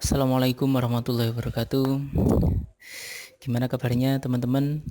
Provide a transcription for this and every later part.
Assalamualaikum warahmatullahi wabarakatuh. Gimana kabarnya teman-teman?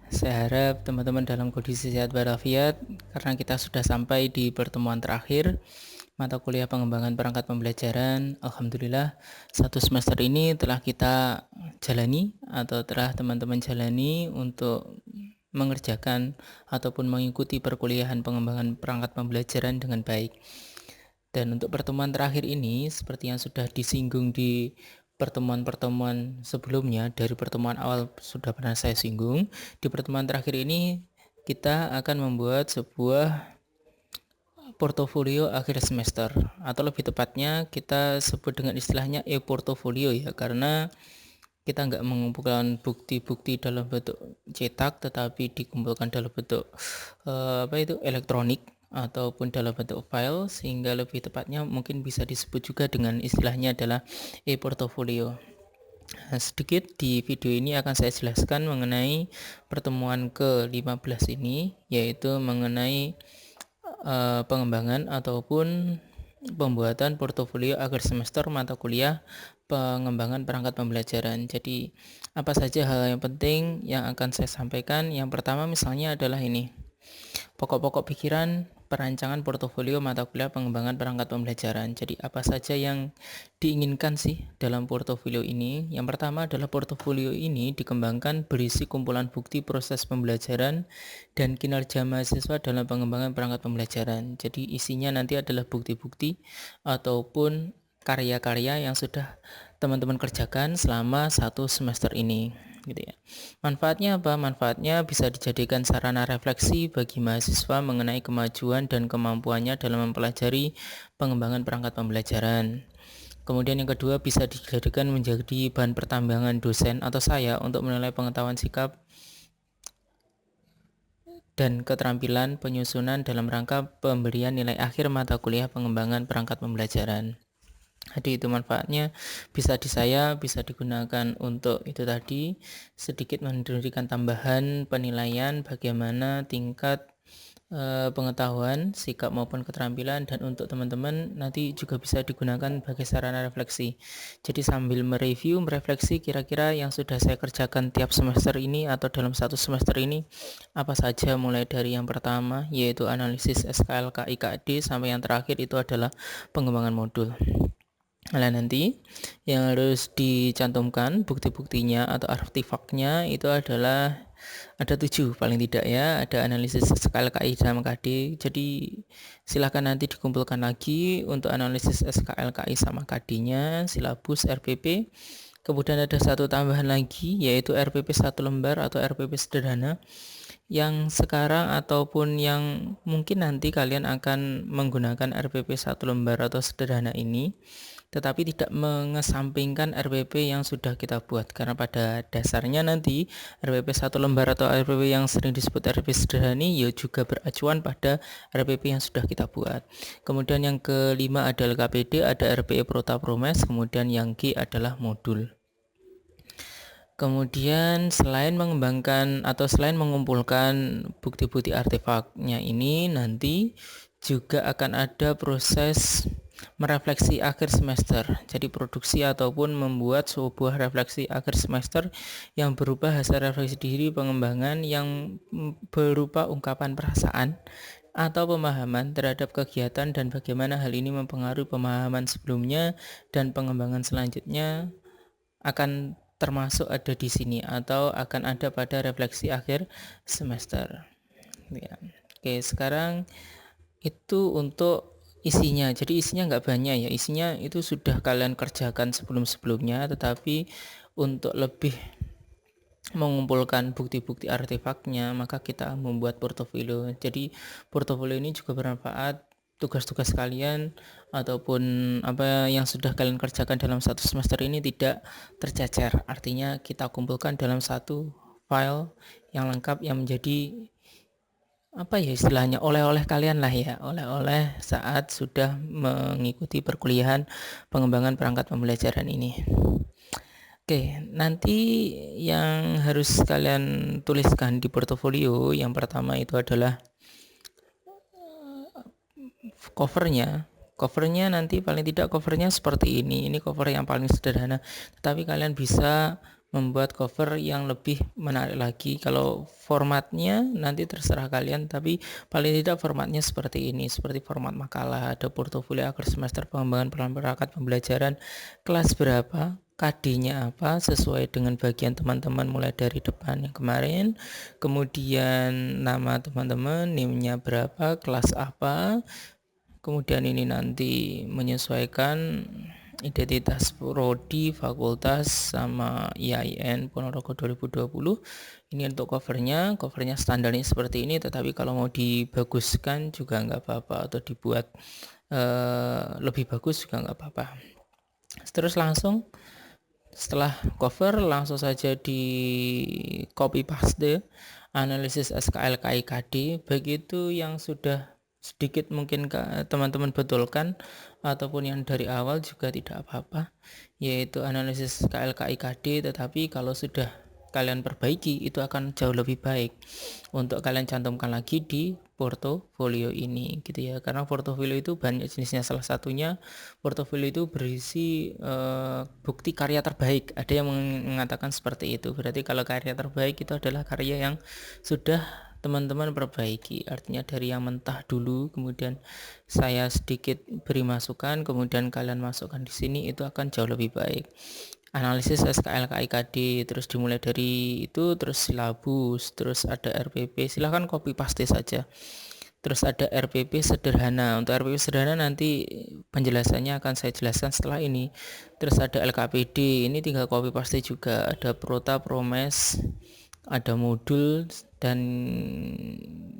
Saya harap teman-teman dalam kondisi sehat walafiat karena kita sudah sampai di pertemuan terakhir mata kuliah pengembangan perangkat pembelajaran. Alhamdulillah, satu semester ini telah kita jalani atau telah teman-teman jalani untuk mengerjakan ataupun mengikuti perkuliahan pengembangan perangkat pembelajaran dengan baik. Dan untuk pertemuan terakhir ini, seperti yang sudah disinggung di pertemuan-pertemuan sebelumnya, dari pertemuan awal sudah pernah saya singgung, di pertemuan terakhir ini kita akan membuat sebuah portofolio akhir semester, atau lebih tepatnya kita sebut dengan istilahnya e-portofolio ya, karena kita nggak mengumpulkan bukti-bukti dalam bentuk cetak, tetapi dikumpulkan dalam bentuk elektronik ataupun dalam bentuk file, sehingga lebih tepatnya mungkin bisa disebut juga dengan istilahnya adalah e-portofolio. Nah, sedikit di video ini akan saya jelaskan mengenai pertemuan ke-15 ini, yaitu mengenai pengembangan ataupun pembuatan portofolio akhir semester mata kuliah pengembangan perangkat pembelajaran. Jadi apa saja hal yang penting yang akan saya sampaikan? Yang pertama misalnya adalah ini, pokok-pokok pikiran perancangan portofolio mata kuliah pengembangan perangkat pembelajaran. Jadi apa saja yang diinginkan sih dalam portofolio ini? Yang pertama adalah portofolio ini dikembangkan berisi kumpulan bukti proses pembelajaran dan kinerja mahasiswa dalam pengembangan perangkat pembelajaran. Jadi isinya nanti adalah bukti-bukti ataupun karya-karya yang sudah teman-teman kerjakan selama satu semester ini, gitu ya. Manfaatnya apa? Manfaatnya bisa dijadikan sarana refleksi bagi mahasiswa mengenai kemajuan dan kemampuannya dalam mempelajari pengembangan perangkat pembelajaran. Kemudian yang kedua, bisa dijadikan menjadi bahan pertimbangan dosen atau saya untuk menilai pengetahuan sikap dan keterampilan penyusunan dalam rangka pemberian nilai akhir mata kuliah pengembangan perangkat pembelajaran. Jadi itu manfaatnya, bisa di saya bisa digunakan untuk itu tadi, sedikit memberikan tambahan penilaian bagaimana tingkat pengetahuan, sikap maupun keterampilan, dan untuk teman-teman nanti juga bisa digunakan sebagai sarana refleksi. Jadi sambil mereview, merefleksi kira-kira yang sudah saya kerjakan tiap semester ini atau dalam satu semester ini apa saja, mulai dari yang pertama yaitu analisis SKL KIKD sampai yang terakhir itu adalah pengembangan modul. Nah, nanti yang harus dicantumkan bukti-buktinya atau artefaknya itu adalah ada 7 paling tidak ya, ada analisis SKL KI dan KD. Jadi silahkan nanti dikumpulkan lagi untuk analisis SKL KI sama KD-nya, silabus RPP. Kemudian ada satu tambahan lagi yaitu RPP 1 lembar atau RPP sederhana, yang sekarang ataupun yang mungkin nanti kalian akan menggunakan RPP 1 lembar atau sederhana ini, tetapi tidak mengesampingkan RPP yang sudah kita buat, karena pada dasarnya nanti RPP 1 lembar atau RPP yang sering disebut RPP sederhana ya juga beracuan pada RPP yang sudah kita buat. Kemudian yang kelima adalah KPD, ada RPE Prota Promes, kemudian yang G adalah modul. Kemudian selain mengembangkan atau selain mengumpulkan bukti-bukti artefaknya ini, nanti juga akan ada proses merefleksi akhir semester. Jadi produksi ataupun membuat sebuah refleksi akhir semester yang berupa hasil refleksi diri pengembangan yang berupa ungkapan perasaan atau pemahaman terhadap kegiatan dan bagaimana hal ini mempengaruhi pemahaman sebelumnya, dan pengembangan selanjutnya akan termasuk ada di sini atau akan ada pada refleksi akhir semester. Ya. Oke, sekarang itu untuk isinya. Jadi isinya nggak banyak ya, isinya itu sudah kalian kerjakan sebelum-sebelumnya, tetapi untuk lebih mengumpulkan bukti-bukti artefaknya maka kita membuat portofolio. Jadi portofolio ini juga bermanfaat tugas-tugas kalian ataupun apa yang sudah kalian kerjakan dalam satu semester ini tidak tercecer. Artinya kita kumpulkan dalam satu file yang lengkap yang menjadi apa ya istilahnya, oleh-oleh kalian lah ya, oleh-oleh saat sudah mengikuti perkuliahan pengembangan perangkat pembelajaran ini. Oke, nanti yang harus kalian tuliskan di portofolio yang pertama itu adalah covernya. Covernya nanti paling tidak covernya seperti ini cover yang paling sederhana, tetapi kalian bisa membuat cover yang lebih menarik lagi. Kalau formatnya nanti terserah kalian, tapi paling tidak formatnya seperti ini, seperti format makalah, ada portofolio akhir semester, pengembangan perangkat pembelajaran, kelas berapa, KD-nya apa, sesuai dengan bagian teman-teman mulai dari depan yang kemarin, kemudian nama teman-teman, NIM-nya berapa, kelas apa, kemudian ini nanti menyesuaikan identitas prodi, fakultas, sama IAIN Ponorogo 2020. Ini untuk covernya standarnya seperti ini, tetapi kalau mau dibaguskan juga nggak apa-apa, atau dibuat lebih bagus juga nggak apa-apa. Terus langsung setelah cover langsung saja di copy paste analisis SKL KIKD, begitu yang sudah sedikit mungkin teman-teman betulkan ataupun yang dari awal juga tidak apa-apa, yaitu analisis SKL KIKD, tetapi kalau sudah kalian perbaiki itu akan jauh lebih baik untuk kalian cantumkan lagi di portofolio ini gitu ya, karena portofolio itu banyak jenisnya. Salah satunya portofolio itu berisi bukti karya terbaik, ada yang mengatakan seperti itu. Berarti kalau karya terbaik itu adalah karya yang sudah teman-teman perbaiki, artinya dari yang mentah dulu, kemudian saya sedikit beri masukan, kemudian kalian masukkan di sini, itu akan jauh lebih baik. Analisis SKL KIKD, terus dimulai dari itu, terus silabus, terus ada RPP, silahkan copy paste saja. Terus ada RPP sederhana. Untuk RPP sederhana nanti penjelasannya akan saya jelaskan setelah ini. Terus ada LKPD, ini tinggal copy paste juga. Ada Prota, Promes, ada modul, dan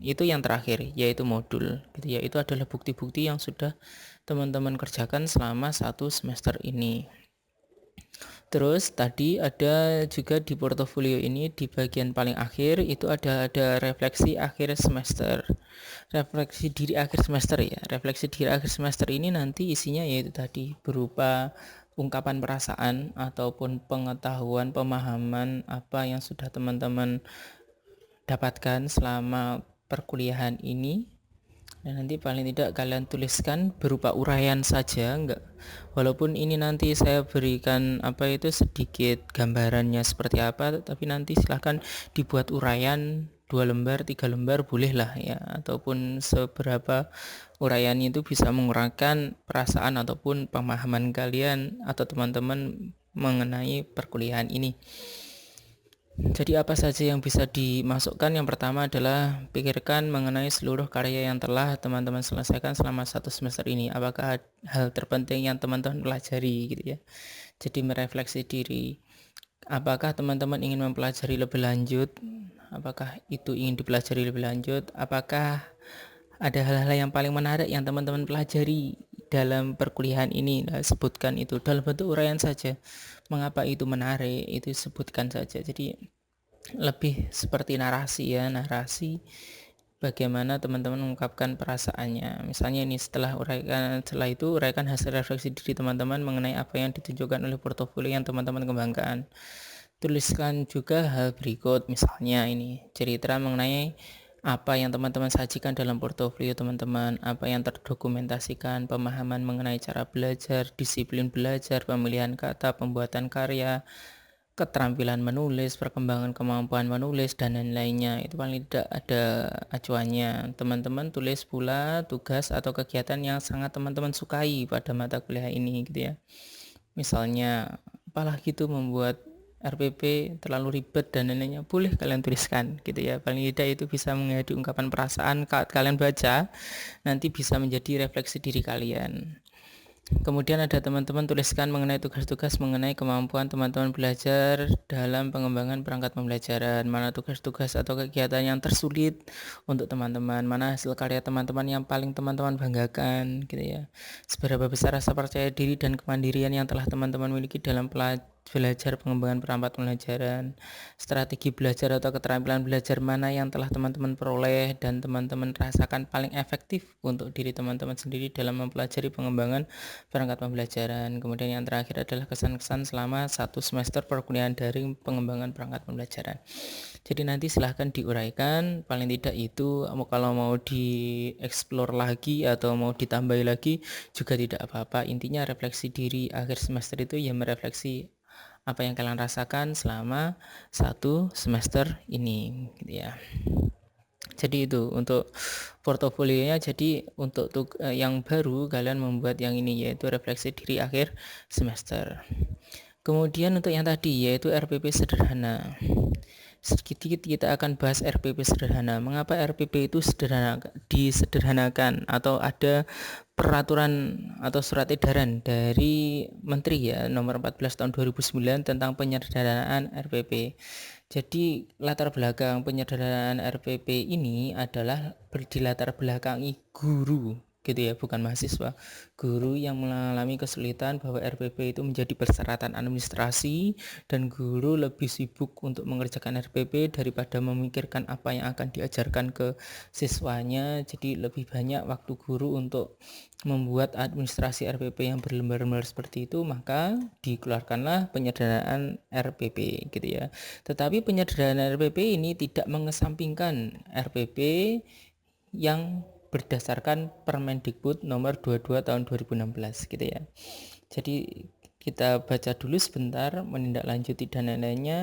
itu yang terakhir yaitu modul gitu ya. Itu adalah bukti-bukti yang sudah teman-teman kerjakan selama 1 semester ini. Terus tadi ada juga di portofolio ini di bagian paling akhir itu ada refleksi akhir semester. Refleksi diri akhir semester ya. Refleksi diri akhir semester ini nanti isinya yaitu tadi berupa ungkapan perasaan ataupun pengetahuan, pemahaman apa yang sudah teman-teman dapatkan selama perkuliahan ini. Dan nanti paling tidak kalian tuliskan berupa uraian saja, enggak, walaupun ini nanti saya berikan sedikit gambarannya seperti apa, tapi nanti silahkan dibuat uraian 2 lembar 3 lembar bolehlah ya, ataupun seberapa uraian itu bisa mengurangkan perasaan ataupun pemahaman kalian atau teman-teman mengenai perkuliahan ini. Jadi apa saja yang bisa dimasukkan? Yang pertama adalah pikirkan mengenai seluruh karya yang telah teman-teman selesaikan selama 1 semester ini. Apakah hal terpenting yang teman-teman pelajari gitu ya. Jadi merefleksi diri. Apakah teman-teman ingin mempelajari lebih lanjut? Apakah itu ingin dipelajari lebih lanjut? Apakah ada hal-hal yang paling menarik yang teman-teman pelajari dalam perkuliahan ini? Nah, sebutkan itu dalam bentuk uraian saja. Mengapa itu menarik, itu sebutkan saja. Jadi lebih seperti narasi ya, narasi bagaimana teman-teman mengungkapkan perasaannya. Misalnya ini setelah itu uraikan hasil refleksi diri teman-teman mengenai apa yang ditunjukkan oleh portofolio yang teman-teman kembangkan. Tuliskan juga hal berikut, misalnya ini cerita mengenai apa yang teman-teman sajikan dalam portofolio teman-teman, apa yang terdokumentasikan, pemahaman mengenai cara belajar, disiplin belajar, pemilihan kata, pembuatan karya, keterampilan menulis, perkembangan kemampuan menulis, dan lain-lainnya. Itu paling tidak ada acuannya. Teman-teman tulis pula tugas atau kegiatan yang sangat teman-teman sukai pada mata kuliah ini gitu ya. Misalnya apalagi itu membuat RPP terlalu ribet dan lain-lainnya, boleh kalian tuliskan gitu ya. Paling tidak itu bisa menjadi ungkapan perasaan kalian baca, nanti bisa menjadi refleksi diri kalian. Kemudian ada teman-teman tuliskan mengenai tugas-tugas mengenai kemampuan teman-teman belajar dalam pengembangan perangkat pembelajaran. Mana tugas-tugas atau kegiatan yang tersulit untuk teman-teman, mana hasil karya teman-teman yang paling teman-teman banggakan gitu ya. Seberapa besar rasa percaya diri dan kemandirian yang telah teman-teman miliki dalam belajar, pengembangan perangkat pembelajaran, strategi belajar atau keterampilan belajar mana yang telah teman-teman peroleh dan teman-teman rasakan paling efektif untuk diri teman-teman sendiri dalam mempelajari pengembangan perangkat pembelajaran. Kemudian yang terakhir adalah kesan-kesan selama 1 semester perkuliahan daring pengembangan perangkat pembelajaran. Jadi nanti silahkan diuraikan, paling tidak itu kalau mau dieksplor lagi atau mau ditambahi lagi juga tidak apa-apa. Intinya refleksi diri akhir semester itu ya merefleksi apa yang kalian rasakan selama 1 semester ini gitu ya. Jadi itu untuk portofolionya. Jadi untuk yang baru kalian membuat yang ini yaitu refleksi diri akhir semester. Kemudian untuk yang tadi yaitu RPP sederhana. Sedikit kita akan bahas RPP sederhana. Mengapa RPP itu disederhanakan atau ada peraturan atau surat edaran dari Menteri ya nomor 14 tahun 2009 tentang penyederhanaan RPP. Jadi latar belakang penyederhanaan RPP ini adalah dilatar belakangi guru gitu ya, bukan mahasiswa. Guru yang mengalami kesulitan bahwa RPP itu menjadi persyaratan administrasi dan guru lebih sibuk untuk mengerjakan RPP daripada memikirkan apa yang akan diajarkan ke siswanya. Jadi lebih banyak waktu guru untuk membuat administrasi RPP yang berlembar-lembar seperti itu, maka dikeluarkanlah penyederhanaan RPP gitu ya. Tetapi penyederhanaan RPP ini tidak mengesampingkan RPP yang berdasarkan Permendikbud nomor 22 tahun 2016 gitu ya. Jadi kita baca dulu sebentar menindaklanjuti dan lain-lainnya.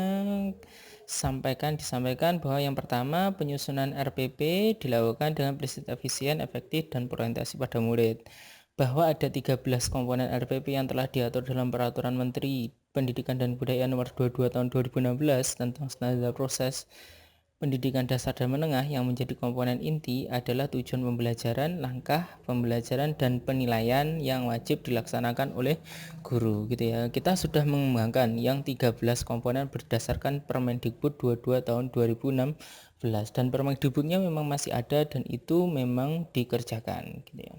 Disampaikan bahwa yang pertama penyusunan RPP dilakukan dengan prinsip efisien, efektif, dan berorientasi pada murid. Bahwa ada 13 komponen RPP yang telah diatur dalam Peraturan Menteri Pendidikan dan Kebudayaan nomor 22 tahun 2016 tentang standar proses pendidikan dasar dan menengah. Yang menjadi komponen inti adalah tujuan pembelajaran, langkah pembelajaran, dan penilaian yang wajib dilaksanakan oleh guru gitu ya. Kita sudah mengembangkan yang 13 komponen berdasarkan Permendikbud 22 tahun 2016 dan Permendikbudnya memang masih ada dan itu memang dikerjakan gitu ya.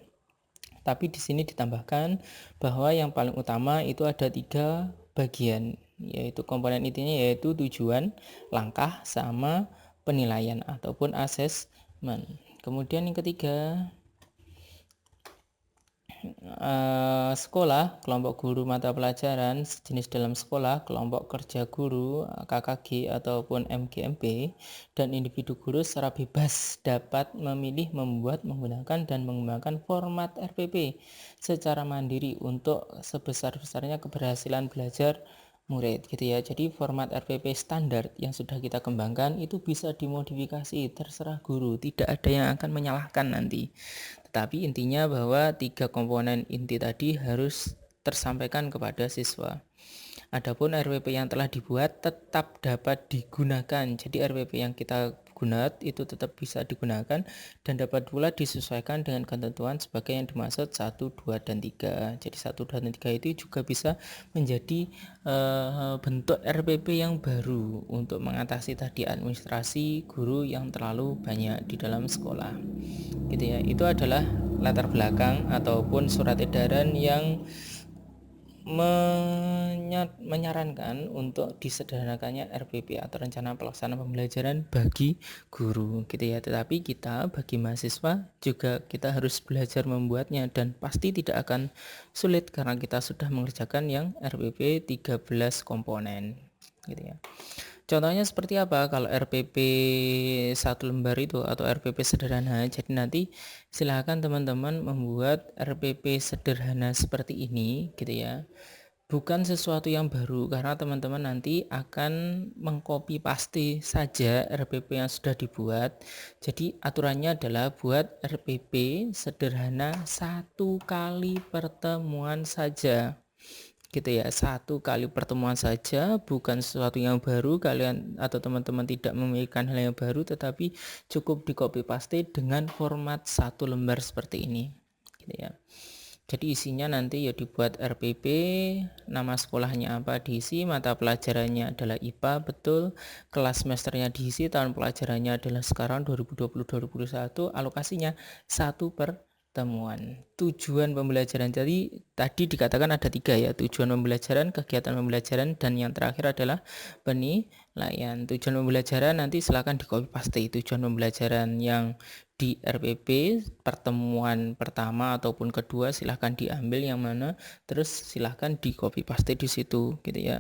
Tapi di sini ditambahkan bahwa yang paling utama itu ada 3 bagian, yaitu komponen intinya yaitu tujuan, langkah, sama penilaian ataupun asesmen. Kemudian yang ketiga, sekolah, kelompok guru mata pelajaran sejenis dalam sekolah, kelompok kerja guru, KKG ataupun MGMP, dan individu guru secara bebas dapat memilih membuat, menggunakan, dan mengembangkan format RPP secara mandiri untuk sebesar-besarnya keberhasilan belajar murid gitu ya. Jadi format RPP standar yang sudah kita kembangkan itu bisa dimodifikasi, terserah guru, tidak ada yang akan menyalahkan nanti. Tetapi intinya bahwa 3 komponen inti tadi harus tersampaikan kepada siswa. Adapun RPP yang telah dibuat tetap dapat digunakan. Jadi RPP yang kita gunakan itu tetap bisa digunakan dan dapat pula disesuaikan dengan ketentuan sebagai yang dimaksud 1, 2, dan 3. Jadi 1, 2, dan 3 itu juga bisa menjadi bentuk RPP yang baru untuk mengatasi tadi administrasi guru yang terlalu banyak di dalam sekolah. Gitu ya. Itu adalah latar belakang ataupun surat edaran yang menyarankan untuk disederhanakannya RPP atau rencana pelaksanaan pembelajaran bagi guru gitu ya. Tetapi kita bagi mahasiswa juga kita harus belajar membuatnya dan pasti tidak akan sulit karena kita sudah mengerjakan yang RPP 13 komponen gitu ya. Contohnya seperti apa kalau RPP 1 lembar itu atau RPP sederhana. Jadi nanti silahkan teman-teman membuat RPP sederhana seperti ini gitu ya. Bukan sesuatu yang baru karena teman-teman nanti akan mengcopy paste saja RPP yang sudah dibuat. Jadi aturannya adalah buat RPP sederhana 1 kali pertemuan saja gitu ya, 1 kali pertemuan saja, bukan sesuatu yang baru. Kalian atau teman-teman tidak memikirkan hal yang baru, tetapi cukup di copy paste dengan format 1 lembar seperti ini gitu ya. Jadi isinya nanti ya dibuat RPP, nama sekolahnya apa diisi, mata pelajarannya adalah IPA betul, kelas semesternya diisi, tahun pelajarannya adalah sekarang 2020-2021, alokasinya 1 per pertemuan. Tujuan pembelajaran tadi dikatakan ada 3 ya, tujuan pembelajaran, kegiatan pembelajaran, dan yang terakhir adalah penilaian. Tujuan pembelajaran nanti silakan di copy paste. Tujuan pembelajaran yang di RPP pertemuan pertama ataupun kedua silahkan diambil yang mana, terus silahkan di copy paste di situ gitu ya.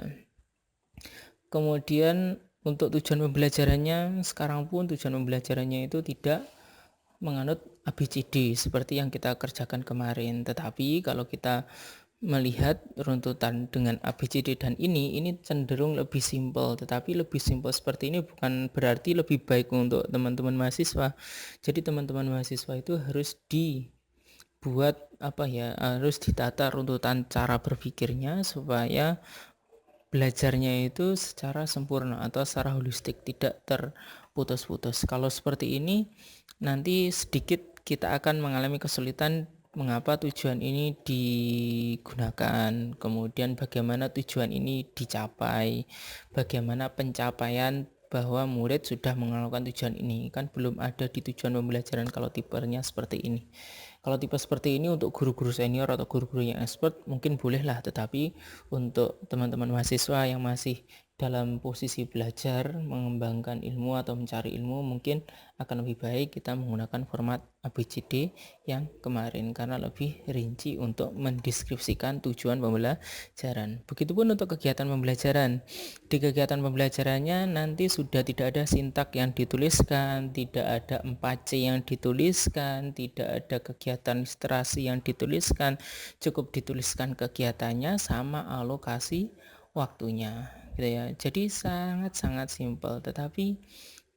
Kemudian untuk tujuan pembelajarannya, sekarang pun tujuan pembelajarannya itu tidak menganut ABCD seperti yang kita kerjakan kemarin, tetapi kalau kita melihat runtutan dengan ABCD dan ini cenderung lebih simpel, tetapi lebih simpel seperti ini bukan berarti lebih baik untuk teman-teman mahasiswa. Jadi teman-teman mahasiswa itu harus harus ditata runtutan cara berpikirnya supaya belajarnya itu secara sempurna atau secara holistik, tidak terputus-putus. Kalau seperti ini nanti sedikit kita akan mengalami kesulitan mengapa tujuan ini digunakan, kemudian bagaimana tujuan ini dicapai, bagaimana pencapaian bahwa murid sudah melakukan tujuan ini, kan belum ada di tujuan pembelajaran kalau tipenya seperti ini. Kalau tipe seperti ini untuk guru-guru senior atau guru-guru yang expert mungkin bolehlah, tetapi untuk teman-teman mahasiswa yang masih dalam posisi belajar, mengembangkan ilmu atau mencari ilmu, mungkin akan lebih baik kita menggunakan format ABCD yang kemarin karena lebih rinci untuk mendeskripsikan tujuan pembelajaran. Begitupun untuk kegiatan pembelajaran. Di kegiatan pembelajarannya nanti sudah tidak ada sintak yang dituliskan, tidak ada 4C yang dituliskan, tidak ada kegiatan literasi yang dituliskan, cukup dituliskan kegiatannya sama alokasi waktunya gitu ya. Jadi sangat-sangat simpel, tetapi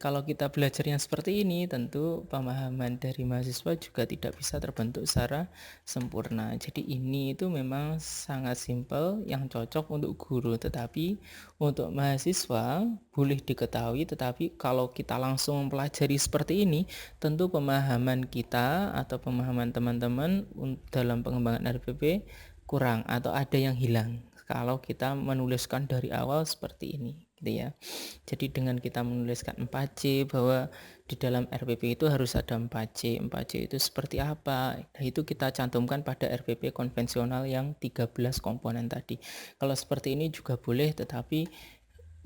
kalau kita belajar yang seperti ini tentu pemahaman dari mahasiswa juga tidak bisa terbentuk secara sempurna. Jadi ini itu memang sangat simpel yang cocok untuk guru, tetapi untuk mahasiswa boleh diketahui, tetapi kalau kita langsung mempelajari seperti ini tentu pemahaman kita atau pemahaman teman-teman dalam pengembangan RPP kurang atau ada yang hilang kalau kita menuliskan dari awal seperti ini gitu ya. Jadi dengan kita menuliskan 4C bahwa di dalam RPP itu harus ada 4C. 4C itu seperti apa? Nah, itu kita cantumkan pada RPP konvensional yang 13 komponen tadi. Kalau seperti ini juga boleh, tetapi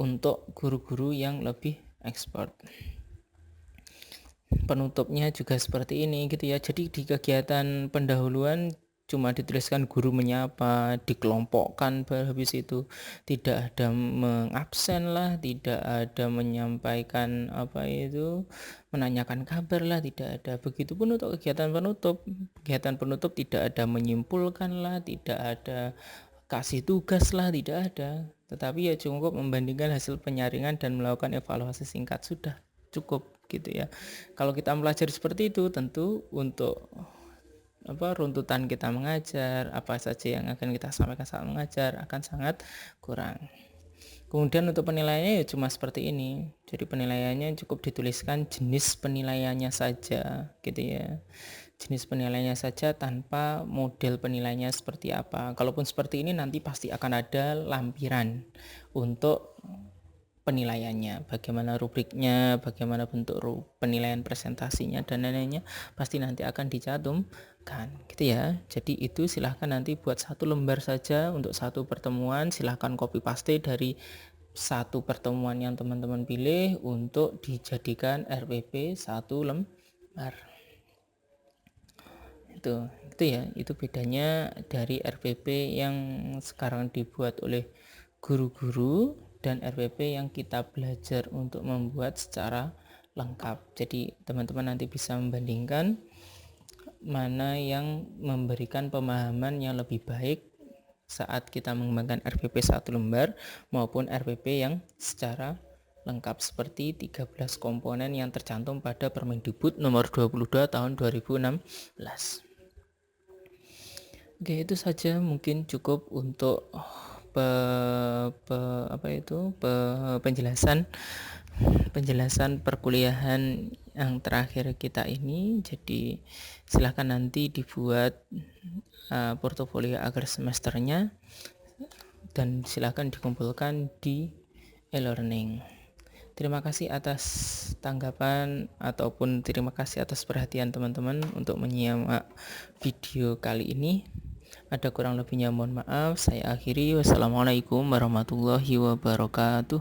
untuk guru-guru yang lebih expert. Penutupnya juga seperti ini gitu ya. Jadi di kegiatan pendahuluan cuma dituliskan guru menyapa, dikelompokkan, habis itu tidak ada mengabsen lah, tidak ada menyampaikan menanyakan kabar lah, tidak ada. Begitupun untuk kegiatan penutup tidak ada menyimpulkan lah, tidak ada kasih tugas lah, tidak ada, tetapi ya cukup membandingkan hasil penyaringan dan melakukan evaluasi singkat, sudah cukup gitu ya. Kalau kita mempelajari seperti itu tentu untuk runtutan kita mengajar, apa saja yang akan kita sampaikan saat mengajar akan sangat kurang. Kemudian untuk penilaiannya ya cuma seperti ini. Jadi penilaiannya cukup dituliskan jenis penilaiannya saja gitu ya. Jenis penilaiannya saja tanpa model penilaiannya seperti apa. Kalaupun seperti ini nanti pasti akan ada lampiran untuk penilaiannya, bagaimana rubriknya, bagaimana bentuk penilaian presentasinya dan lain-lainnya pasti nanti akan dicantumkan gitu ya. Jadi itu silahkan nanti buat satu lembar saja untuk satu pertemuan, silahkan copy paste dari satu pertemuan yang teman-teman pilih untuk dijadikan RPP satu lembar. Itu ya, itu bedanya dari RPP yang sekarang dibuat oleh guru-guru dan RPP yang kita belajar untuk membuat secara lengkap. Jadi teman-teman nanti bisa membandingkan mana yang memberikan pemahaman yang lebih baik saat kita mengembangkan RPP satu lembar maupun RPP yang secara lengkap seperti 13 komponen yang tercantum pada Permendikbud nomor 22 tahun 2016. Oke, itu saja mungkin cukup untuk penjelasan perkuliahan yang terakhir kita ini. Jadi silahkan nanti dibuat portofolio akhir semesternya dan silahkan dikumpulkan di e-learning. Terima kasih atas tanggapan ataupun terima kasih atas perhatian teman-teman untuk menyimak video kali ini. Ada kurang lebihnya mohon maaf. Saya akhiri. Wassalamualaikum warahmatullahi wabarakatuh.